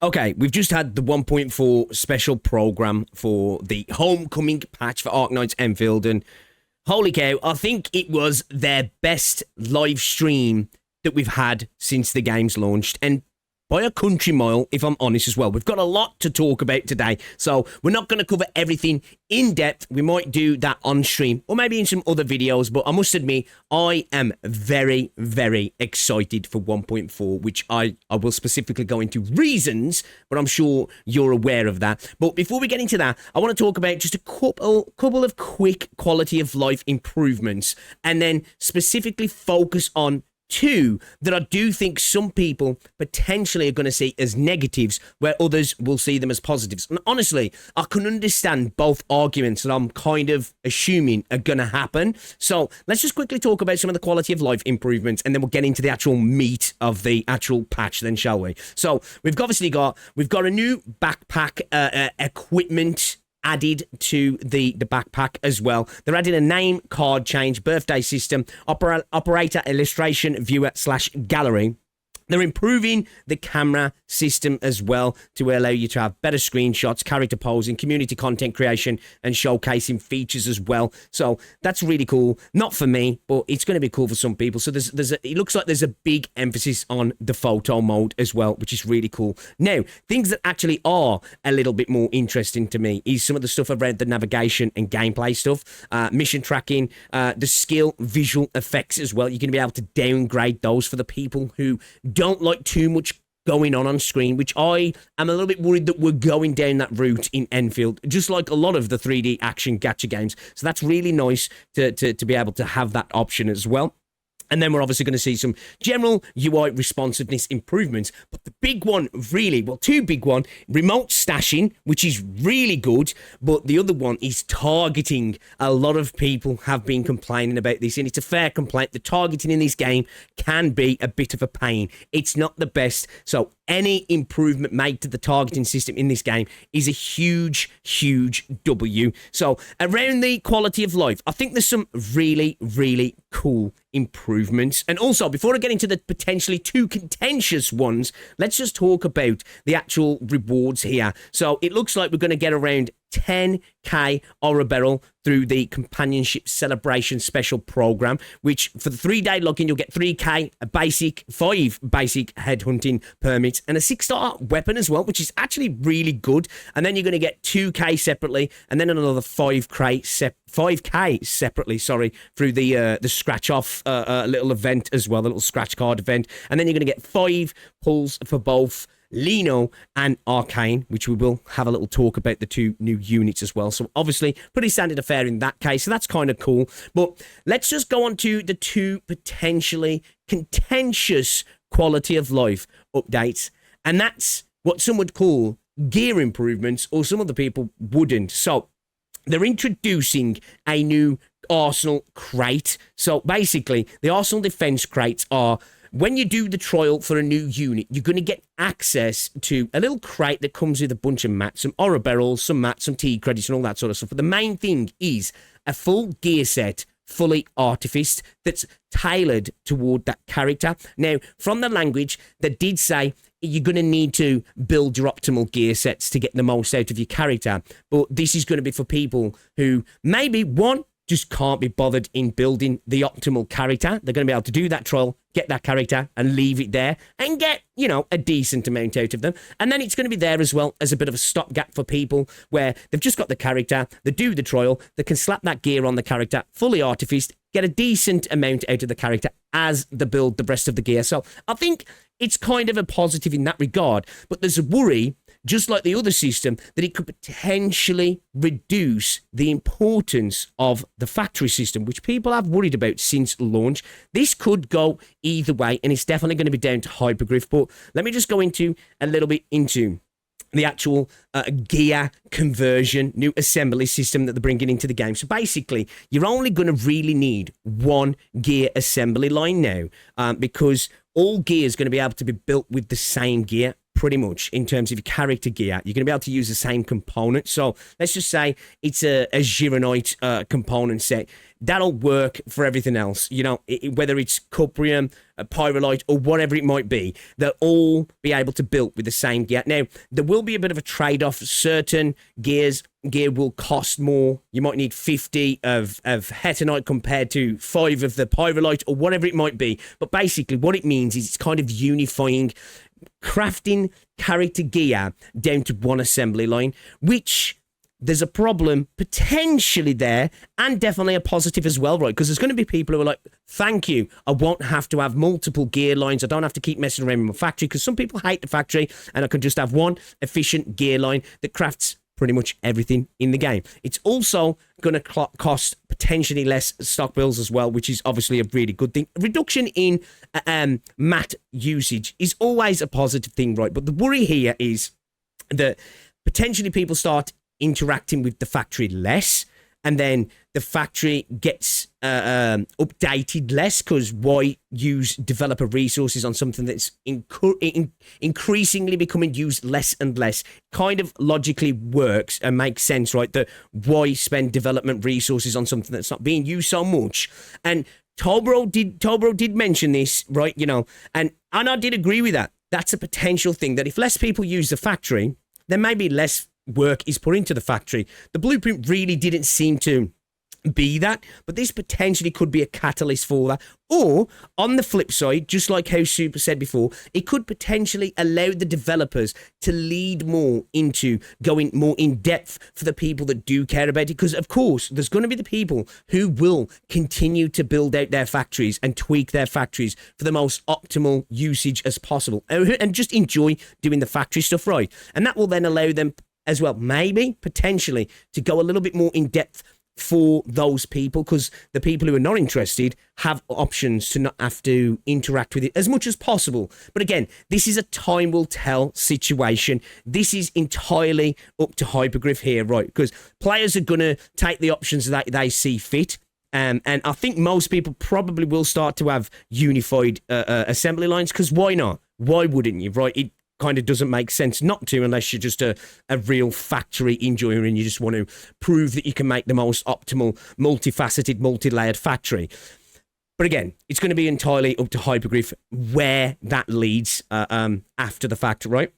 Okay, we've just had the 1.4 special program for the homecoming patch for Arknights Endfield, and holy cow, I think it was their best live stream that we've had since the game's launched, and by a country mile, if I'm honest as well. We've got a lot to talk about today, so we're not going to cover everything in depth. We might do that on stream, or maybe in some other videos, but I must admit, I am very, very excited for 1.4, which I will specifically go into reasons, but I'm sure you're aware of that. But before we get into that, I want to talk about just a couple of quick quality of life improvements, and then specifically focus on two that I do think some people potentially are going to see as negatives, where others will see them as positives. And honestly, I can understand both arguments that I'm kind of assuming are going to happen. So let's just quickly talk about some of the quality of life improvements, and then we'll get into the actual meat of the actual patch then, shall we? So we've got a new backpack equipment added to the backpack as well. They're adding a name card change, birthday system, operator illustration viewer / gallery. They're improving the camera system as well to allow you to have better screenshots, character posing, community content creation, and showcasing features as well. So that's really cool. Not for me, but it's going to be cool for some people. So it looks like there's a big emphasis on the photo mode as well, which is really cool. Now, things that actually are a little bit more interesting to me is some of the stuff around the navigation and gameplay stuff, mission tracking, the skill visual effects as well. You're going to be able to downgrade those for the people who don't like too much going on screen, which I am a little bit worried that we're going down that route in Endfield, just like a lot of the 3D action gacha games. So that's really nice to be able to have that option as well. And then we're obviously going to see some general UI responsiveness improvements. But the big one, really, well, two big one, remote stashing, which is really good. But the other one is targeting. A lot of people have been complaining about this, and it's a fair complaint. The targeting in this game can be a bit of a pain. It's not the best. So any improvement made to the targeting system in this game is a huge, huge W. So around the quality of life, I think there's some really, really cool improvements. And also, before I get into the potentially two contentious ones, let's just talk about the actual rewards here. So it looks like we're going to get around 10k Aura Barrel through the Companionship Celebration Special Program, which for the 3-day login, you'll get 3k, a basic, 5 basic headhunting permits, and a 6-star weapon as well, which is actually really good. And then you're going to get 2k separately, and then another 5k separately, through the scratch off little event as well, the little scratch card event. And then you're going to get 5 pulls for both Lino and Arcane, which we will have a little talk about the two new units as well. So obviously pretty standard affair in that case. So that's kind of cool. But let's just go on to the two potentially contentious quality of life updates. And that's what some would call gear improvements, or some other people wouldn't. So they're introducing a new Arsenal crate. So basically, the Arsenal defense crates are, when you do the trial for a new unit, you're going to get access to a little crate that comes with a bunch of mats, some Aura Barrels, some mats, some T credits, and all that sort of stuff. But the main thing is a full gear set, fully artificed, that's tailored toward that character. Now, from the language, they did say you're going to need to build your optimal gear sets to get the most out of your character. But this is going to be for people who maybe, one, just can't be bothered in building the optimal character. They're going to be able to do that trial, get that character, and leave it there, and get, a decent amount out of them. And then it's going to be there as well as a bit of a stopgap for people where they've just got the character, they do the trial, they can slap that gear on the character, fully artificed, get a decent amount out of the character as they build the rest of the gear. So I think it's kind of a positive in that regard, but there's a worry, just like the other system, that it could potentially reduce the importance of the factory system, which people have worried about since launch. This could go either way, and it's definitely going to be down to Hypergryph. But let me just go into a little bit into the actual gear conversion, new assembly system that they're bringing into the game. So basically, you're only going to really need one gear assembly line now, because all gear is going to be able to be built with the same gear. pretty much in terms of your character gear. You're going to be able to use the same component. So let's just say it's a Gironite component set. That'll work for everything else. You know, whether it's Cuprium, a Pyrolite, or whatever it might be, they'll all be able to build with the same gear. Now, there will be a bit of a trade-off. Certain gear will cost more. You might need 50 of Hetonite compared to 5 of the Pyrolite, or whatever it might be. But basically, what it means is it's kind of unifying crafting character gear down to one assembly line, which there's a problem potentially there, and definitely a positive as well, right? Because there's going to be people who are like, thank you, I won't have to have multiple gear lines. I don't have to keep messing around with my factory, because some people hate the factory, and I can just have one efficient gear line that crafts pretty much everything in the game. It's also going to cost potentially less stock bills as well, which is obviously a really good thing. Reduction in mat usage is always a positive thing, right? But the worry here is that potentially people start interacting with the factory less, and then the factory gets updated less, because why use developer resources on something that's increasingly becoming used less and less? Kind of logically works and makes sense, right? That why spend development resources on something that's not being used so much? And Tobro did mention this, right? You know, and I did agree with that. That's a potential thing, that if less people use the factory, then maybe less work is put into the factory. The blueprint really didn't seem to be that, but this potentially could be a catalyst for that. Or on the flip side, just like how Super said before, it could potentially allow the developers to lead more into going more in depth for the people that do care about it. Because of course, there's going to be the people who will continue to build out their factories and tweak their factories for the most optimal usage as possible, and just enjoy doing the factory stuff right. And that will then allow them as well, maybe potentially, to go a little bit more in depth for those people, because the people who are not interested have options to not have to interact with it as much as possible. But again, this is a time will tell situation. This is entirely up to Hypergryph here, right? Because players are going to take the options that they see fit. And I think most people probably will start to have unified assembly lines, because why not? Why wouldn't you, right? It kind of doesn't make sense not to, unless you're just a real factory enjoyer and you just want to prove that you can make the most optimal, multifaceted, multi-layered factory. But again, it's going to be entirely up to Hypergryph where that leads after the fact, right?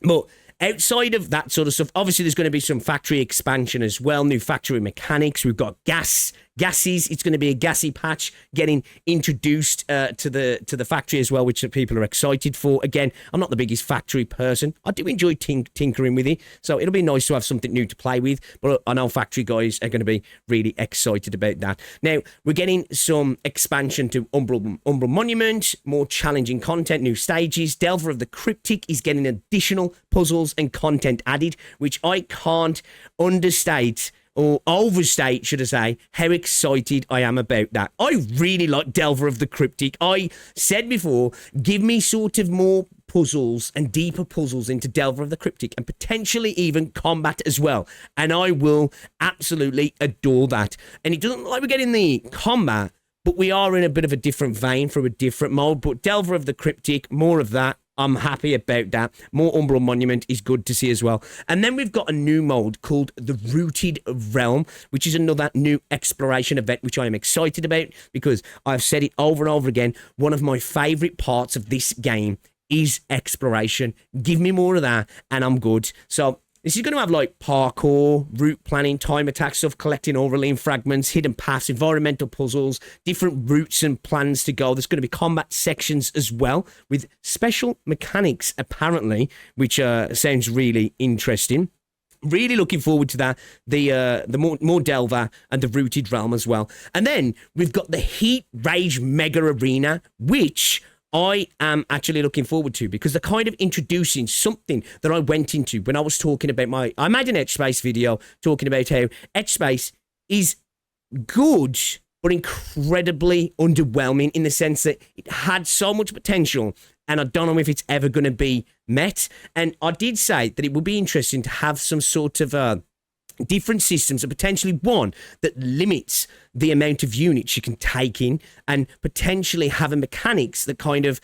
But outside of that sort of stuff, obviously there's going to be some factory expansion as well, new factory mechanics. We've got gases. It's going to be a gassy patch getting introduced to the factory as well, which people are excited for. Again, I'm not the biggest factory person. I do enjoy tinkering with it, so it'll be nice to have something new to play with. But I know factory guys are going to be really excited about that. Now, we're getting some expansion to Umbral Monument, more challenging content, new stages. Delver of the Cryptic is getting additional puzzles and content added, which I can't understate or overstate, should I say, how excited I am about that. I really like Delver of the Cryptic. I said before, give me sort of more puzzles and deeper puzzles into Delver of the Cryptic, and potentially even combat as well, and I will absolutely adore that. And it doesn't look like we're getting the combat, but we are in a bit of a different vein for a different mode. But Delver of the Cryptic, more of that. I'm happy about that. More Umbral Monument is good to see as well. And then we've got a new mode called the Rooted Realm, which is another new exploration event, which I am excited about, because I've said it over and over again. One of my favourite parts of this game is exploration. Give me more of that and I'm good. So this is going to have like parkour, route planning, time attack stuff, collecting Auraline fragments, hidden paths, environmental puzzles, different routes and plans to go. There's going to be combat sections as well with special mechanics, apparently, which sounds really interesting. Really looking forward to that. The more Delver and the Rooted Realm as well. And then we've got the Heat Rage Mega Arena, which I am actually looking forward to, because they're kind of introducing something that I went into when I was talking about I made an Etch Space video talking about how Etch Space is good, but incredibly underwhelming, in the sense that it had so much potential, and I don't know if it's ever going to be met. And I did say that it would be interesting to have some sort of different systems, and potentially one that limits the amount of units you can take in, and potentially having mechanics that kind of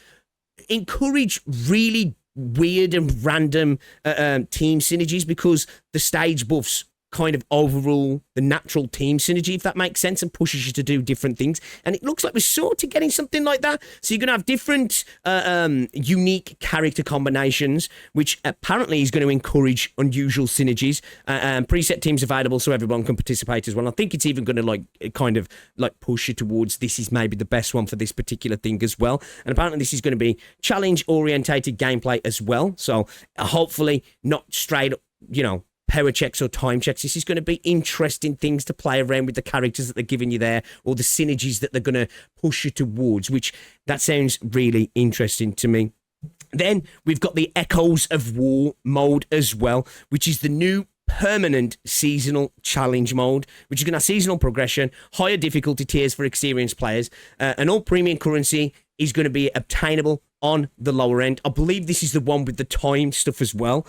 encourage really weird and random team synergies because the stage buffs kind of overrule the natural team synergy, if that makes sense, and pushes you to do different things. And it looks like we're sort of getting something like that. So you're going to have different unique character combinations, which apparently is going to encourage unusual synergies. Preset teams available so everyone can participate as well. I think it's even going to kind of push you towards this is maybe the best one for this particular thing as well. And apparently this is going to be challenge-orientated gameplay as well. So hopefully not straight, power checks or time checks. This is going to be interesting things to play around with the characters that they're giving you there, or the synergies that they're going to push you towards, which that sounds really interesting to me. Then we've got the Echoes of War mode as well, which is the new permanent seasonal challenge mode, which is going to have seasonal progression, higher difficulty tiers for experienced players, and all premium currency is going to be obtainable on the lower end. I believe this is the one with the time stuff as well,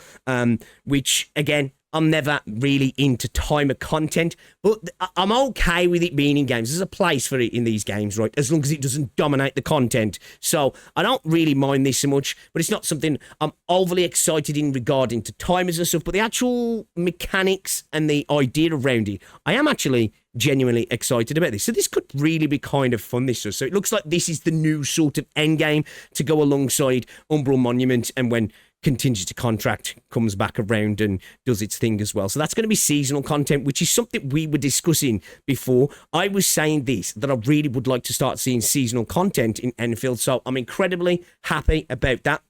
which, again, I'm never really into timer content, but I'm okay with it being in games. There's a place for it in these games, right? As long as it doesn't dominate the content. So I don't really mind this so much, but it's not something I'm overly excited in regarding to timers and stuff, but the actual mechanics and the idea around it, I am actually genuinely excited about this. So this could really be kind of fun, this does. So it looks like this is the new sort of endgame to go alongside Umbral Monument, and when Contingency Contract comes back around and does its thing as well. So that's going to be seasonal content, which is something we were discussing before. I was saying this, that I really would like to start seeing seasonal content in Endfield, so I'm incredibly happy about that.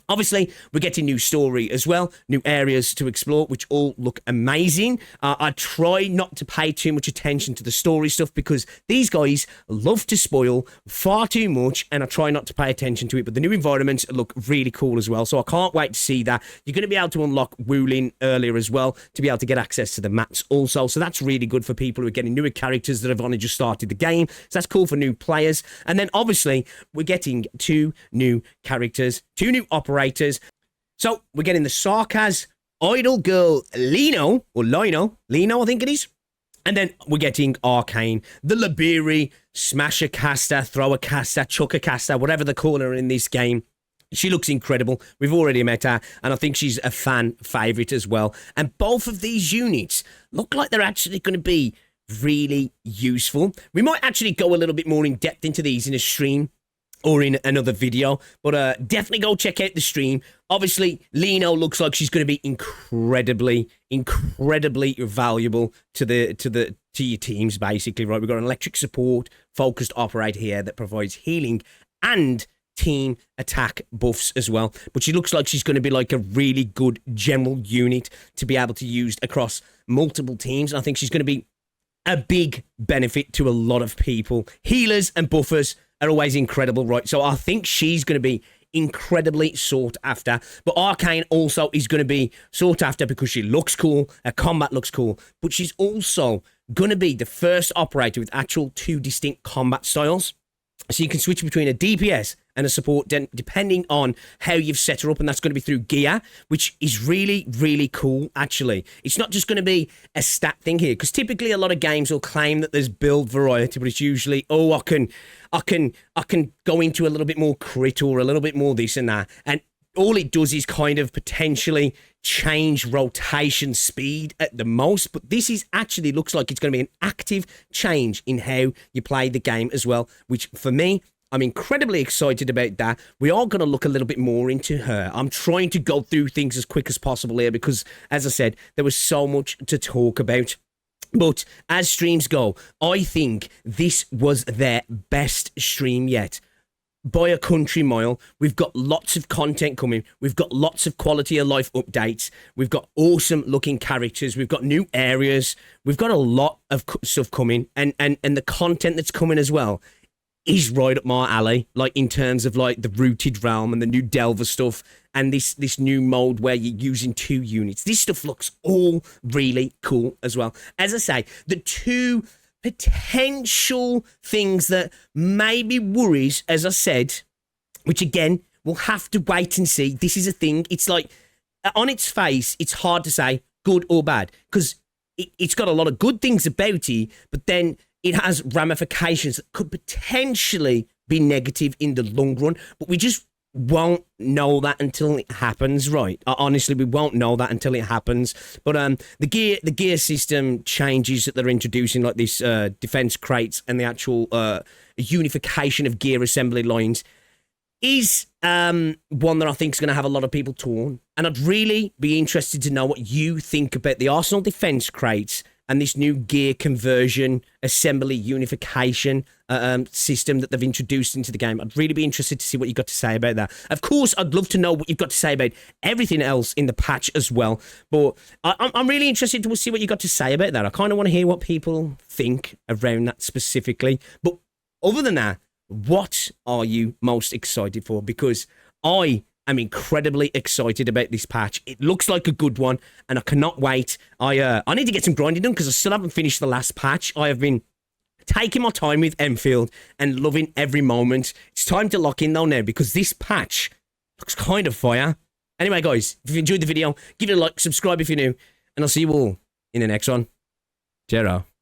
Obviously, we're getting new story as well, new areas to explore, which all look amazing. I try not to pay too much attention to the story stuff because these guys love to spoil far too much, and I try not to pay attention to it. But the new environments look really cool as well, so I can't wait to see that. You're going to be able to unlock Wulin earlier as well to be able to get access to the mats also, so that's really good for people who are getting newer characters that have only just started the game. So that's cool for new players. And then, obviously, we're getting 2 new characters, 2 new operators. So we're getting the Sarkaz idol girl Lino, I think it is. And then we're getting Arcane, the Liberi, Smasher caster, Thrower caster, Chucker caster, whatever they call her in this game. She looks incredible. We've already met her, and I think she's a fan favourite as well. And both of these units look like they're actually going to be really useful. We might actually go a little bit more in depth into these in a stream or in another video, but definitely go check out the stream. Obviously, Lino looks like she's going to be incredibly valuable to your teams, basically, right? We've got an electric support, focused operator here that provides healing and team attack buffs as well. But she looks like she's going to be like a really good general unit to be able to use across multiple teams. And I think she's going to be a big benefit to a lot of people. Healers and buffers are always incredible, right? So I think she's going to be incredibly sought after. But Arcane also is going to be sought after because she looks cool, her combat looks cool, but she's also going to be the first operator with actual 2 distinct combat styles. So you can switch between a DPS and a support depending on how you've set her up, and that's going to be through gear, which is really cool, actually. It's not just going to be a stat thing here, because typically a lot of games will claim that there's build variety, but it's usually, oh, I can go into a little bit more crit or a little bit more this and that, and all it does is kind of potentially change rotation speed at the most, but this is actually looks like it's going to be an active change in how you play the game as well, which for me, I'm incredibly excited about that. We are going to look a little bit more into her. I'm trying to go through things as quick as possible here because, as I said, there was so much to talk about. But as streams go, I think this was their best stream yet. By a country mile. We've got lots of content coming. We've got lots of quality of life updates. We've got awesome looking characters. We've got new areas. We've got a lot of stuff coming, and the content that's coming as well is right up my alley, like in terms of like the Rooted Realm and the new Delver stuff and this new mode where you're using 2 units. This stuff looks all really cool as well. As I say, the 2 potential things that maybe worries, as I said, which again, we'll have to wait and see. This is a thing. It's like, on its face, it's hard to say good or bad because it's got a lot of good things about it, but then it has ramifications that could potentially be negative in the long run. But we just won't know that until it happens, right? Honestly, we won't know that until it happens. But the gear system changes that they're introducing, like this defense crates and the actual unification of gear assembly lines, is one that I think is going to have a lot of people torn. And I'd really be interested to know what you think about the Arsenal defense crates and this new gear conversion, assembly, unification system that they've introduced into the game. I'd really be interested to see what you've got to say about that. Of course, I'd love to know what you've got to say about everything else in the patch as well. But I'm really interested to see what you've got to say about that. I kind of want to hear what people think around that specifically. But other than that, what are you most excited for? Because I'm incredibly excited about this patch. It looks like a good one, and I cannot wait. I need to get some grinding done because I still haven't finished the last patch. I have been taking my time with Endfield and loving every moment. It's time to lock in though now because this patch looks kind of fire. Anyway, guys, if you enjoyed the video, give it a like, subscribe if you're new, and I'll see you all in the next one. Ciao.